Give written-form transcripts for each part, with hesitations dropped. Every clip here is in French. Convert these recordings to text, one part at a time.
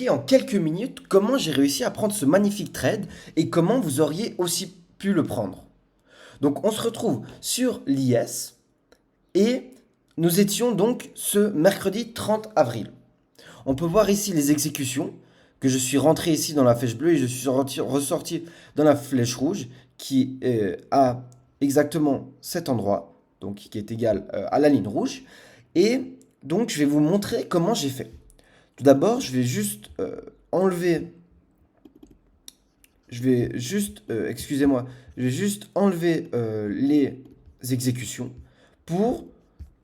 expliquer en quelques minutes comment j'ai réussi à prendre ce magnifique trade et comment vous auriez aussi pu le prendre. Donc on se retrouve sur l'IS et nous étions donc ce mercredi 30 avril. On peut voir ici les exécutions, que je suis rentré ici dans la flèche bleue et je suis ressorti dans la flèche rouge qui a exactement cet endroit, donc qui est égal à la ligne rouge. Et donc je vais vous montrer comment j'ai fait. Tout d'abord, je vais juste enlever, excusez-moi, je vais juste enlever les exécutions pour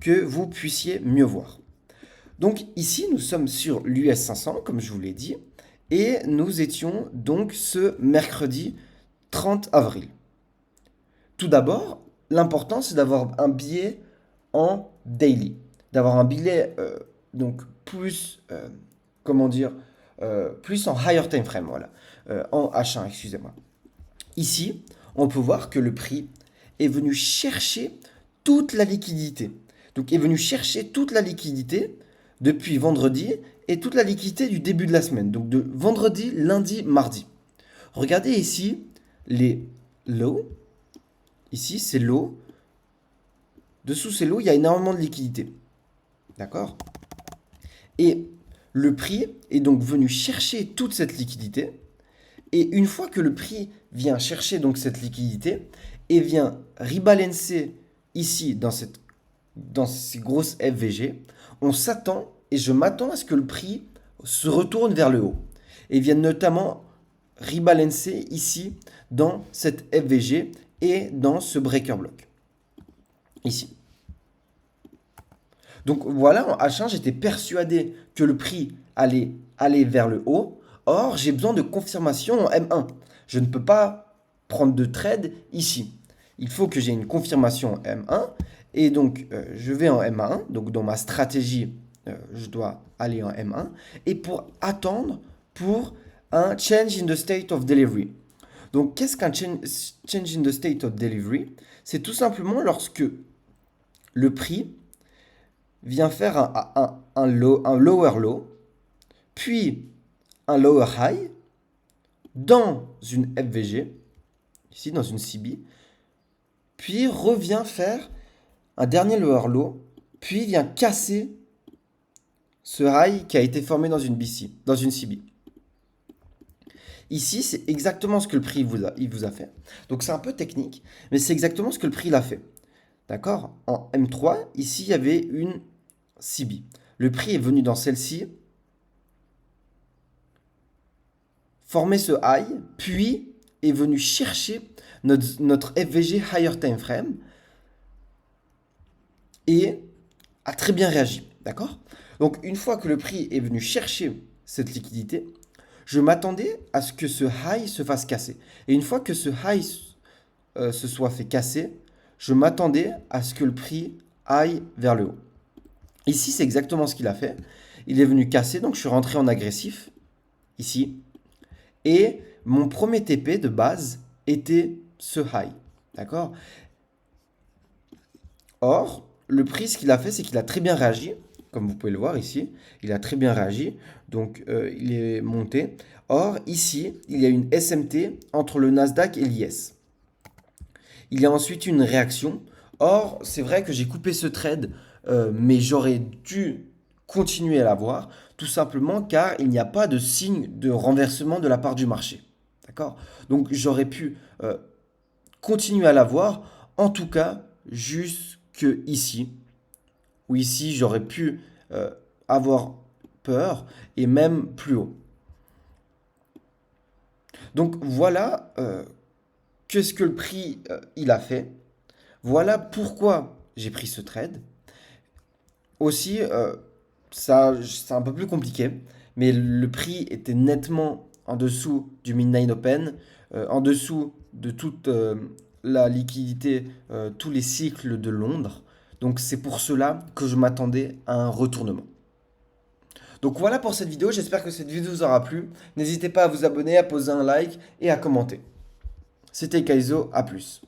que vous puissiez mieux voir. Donc ici, nous sommes sur l'US 500, comme je vous l'ai dit, et nous étions donc ce mercredi 30 avril. Tout d'abord, l'important, c'est d'avoir un billet en daily, d'avoir un billet donc plus, comment dire, plus en higher time frame, voilà, en H1, excusez-moi. Ici, on peut voir que le prix est venu chercher toute la liquidité. Donc, est venu chercher toute la liquidité depuis vendredi et toute la liquidité du début de la semaine. Donc, de vendredi, lundi, mardi. Regardez ici les lows. Ici, c'est low. Dessous, c'est low. Il y a énormément de liquidité. D'accord? Et le prix est donc venu chercher toute cette liquidité. Et une fois que le prix vient chercher donc cette liquidité et vient rebalancer ici dans ces grosses FVG, on s'attend et je m'attends à ce que le prix se retourne vers le haut et vienne notamment rebalancer ici dans cette FVG et dans ce breaker block ici. Donc voilà, en H1, j'étais persuadé que le prix allait aller vers le haut. Or, j'ai besoin de confirmation en M1. Je ne peux pas prendre de trade ici. Il faut que j'ai une confirmation en M1. Et donc, je vais en M1. Donc, dans ma stratégie, je dois aller en M1. Et pour attendre pour un change in the state of delivery. Donc, qu'est-ce qu'un change in the state of delivery? C'est tout simplement lorsque le prix vient faire un lower low, puis un lower high dans une FVG, ici dans une CB, puis revient faire un dernier lower low, puis vient casser ce high qui a été formé dans une BC, dans une CB. Ici, c'est exactement ce que le prix il vous a fait. Donc c'est un peu technique, mais c'est exactement ce que le prix l'a fait. D'accord? En M3, ici, il y avait une CB. Le prix est venu dans celle-ci, former ce high, puis est venu chercher notre FVG Higher Time Frame et a très bien réagi. D'accord? Donc une fois que le prix est venu chercher cette liquidité, je m'attendais à ce que ce high se fasse casser. Et une fois que ce high se soit fait casser, je m'attendais à ce que le prix aille vers le haut. Ici, c'est exactement ce qu'il a fait. Il est venu casser, donc je suis rentré en agressif, ici. Et mon premier TP de base était ce high. D'accord? Or, le prix, ce qu'il a fait, c'est qu'il a très bien réagi. Comme vous pouvez le voir ici, il a très bien réagi. Donc, il est monté. Or, ici, il y a une SMT entre le Nasdaq et l'IS. Il y a ensuite une réaction. Or, c'est vrai que j'ai coupé ce trade, mais j'aurais dû continuer à l'avoir, tout simplement car il n'y a pas de signe de renversement de la part du marché. D'accord? Donc, j'aurais pu continuer à l'avoir, en tout cas, jusque ici, où ici, j'aurais pu avoir peur, et même plus haut. Donc, voilà qu'est-ce que le prix il a fait. Voilà pourquoi j'ai pris ce trade. Aussi, ça, c'est un peu plus compliqué, mais le prix était nettement en dessous du Midnight Open, en dessous de toute la liquidité, tous les cycles de Londres. Donc c'est pour cela que je m'attendais à un retournement. Donc voilà pour cette vidéo, j'espère que cette vidéo vous aura plu. N'hésitez pas à vous abonner, à poser un like et à commenter. C'était Kaizo, à plus.